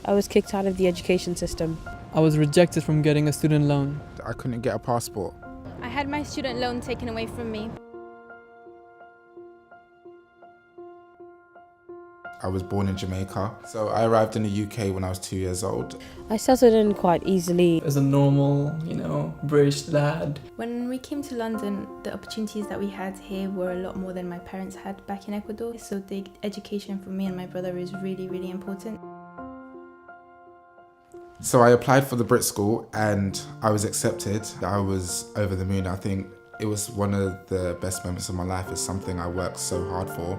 I was kicked out of the education system. I was rejected from getting a student loan. I couldn't get a passport. I had my student loan taken away from me. I was born in Jamaica, so I arrived in the UK when I was 2 years old. I settled in quite easily. As a normal, British lad. When we came to London, the opportunities that we had here were a lot more than my parents had back in Ecuador. So the education for me and my brother is really, really important. So I applied for the Brit School and I was accepted. I was over the moon. I think it was one of the best moments of my life. It's something I worked so hard for.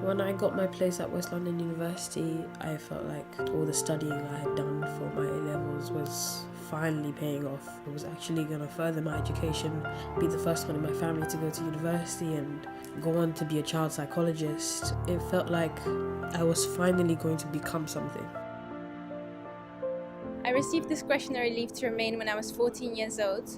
When I got my place at West London University, I felt like all the studying I had done for my A-levels was finally paying off. I was actually going to further my education, be the first one in my family to go to university and go on to be a child psychologist. It felt like I was finally going to become something. I received discretionary leave to remain when I was 14 years old.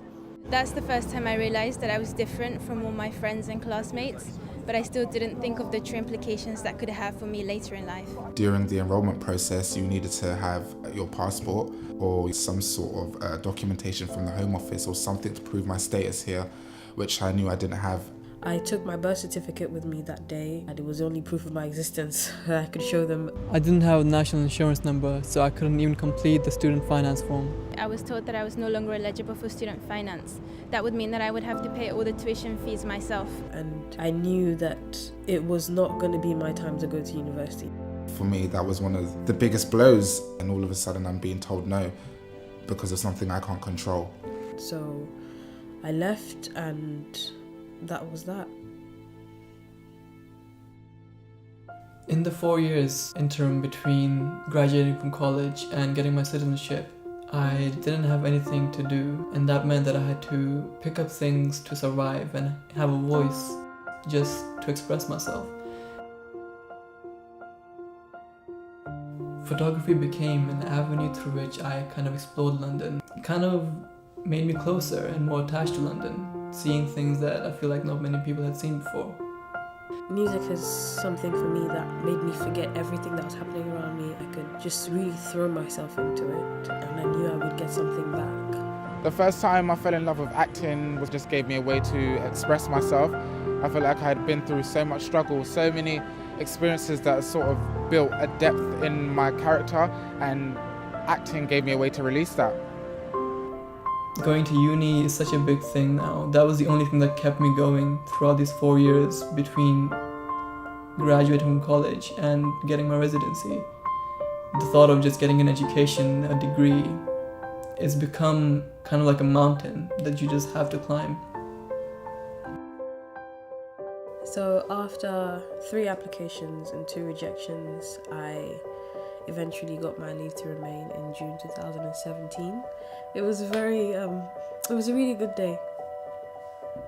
That's the first time I realised that I was different from all my friends and classmates, but I still didn't think of the true implications that could have for me later in life. During the enrolment process, you needed to have your passport or some sort of documentation from the Home Office or something to prove my status here, which I knew I didn't have. I took my birth certificate with me that day, and it was the only proof of my existence that I could show them. I didn't have a national insurance number, so I couldn't even complete the student finance form. I was told that I was no longer eligible for student finance. That would mean that I would have to pay all the tuition fees myself. And I knew that it was not going to be my time to go to university. For me, that was one of the biggest blows, and all of a sudden I'm being told no because of something I can't control. So I left, and that was that. In the 4 years interim between graduating from college and getting my citizenship, I didn't have anything to do, and that meant that I had to pick up things to survive and have a voice just to express myself. Photography became an avenue through which I kind of explored London. It kind of made me closer and more attached to London, seeing things that I feel like not many people had seen before. Music is something for me that made me forget everything that was happening around me. I could just really throw myself into it, and I knew I would get something back. The first time I fell in love with acting just gave me a way to express myself. I felt like I had been through so much struggle, so many experiences that sort of built a depth in my character, and acting gave me a way to release that. Going to uni is such a big thing now. That was the only thing that kept me going throughout these 4 years between graduating from college and getting my residency. The thought of just getting an education, a degree, it's become kind of like a mountain that you just have to climb. So after 3 applications and 2 rejections, I eventually got my leave to remain in June 2017. It was a really good day.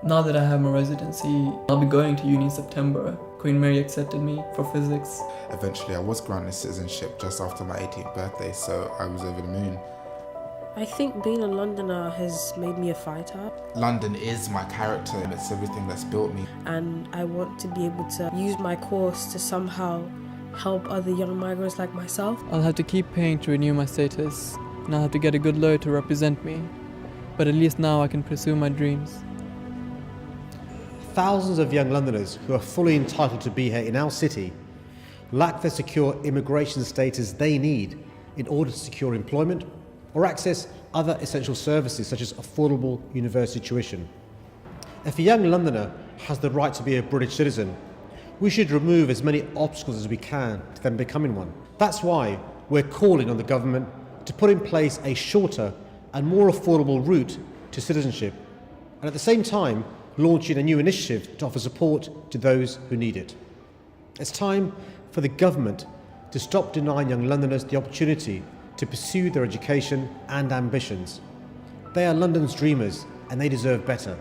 Now that I have my residency, I'll be going to uni in September. Queen Mary accepted me for physics. Eventually I was granted citizenship just after my 18th birthday, so I was over the moon. I think being a Londoner has made me a fighter. London is my character, and it's everything that's built me. And I want to be able to use my course to somehow help other young migrants like myself. I'll have to keep paying to renew my status, and I'll have to get a good lawyer to represent me. But at least now I can pursue my dreams. Thousands of young Londoners who are fully entitled to be here in our city lack the secure immigration status they need in order to secure employment or access other essential services such as affordable university tuition. If a young Londoner has the right to be a British citizen, we should remove as many obstacles as we can to them becoming one. That's why we're calling on the government to put in place a shorter and more affordable route to citizenship, and at the same time launching a new initiative to offer support to those who need it. It's time for the government to stop denying young Londoners the opportunity to pursue their education and ambitions. They are London's dreamers, and they deserve better.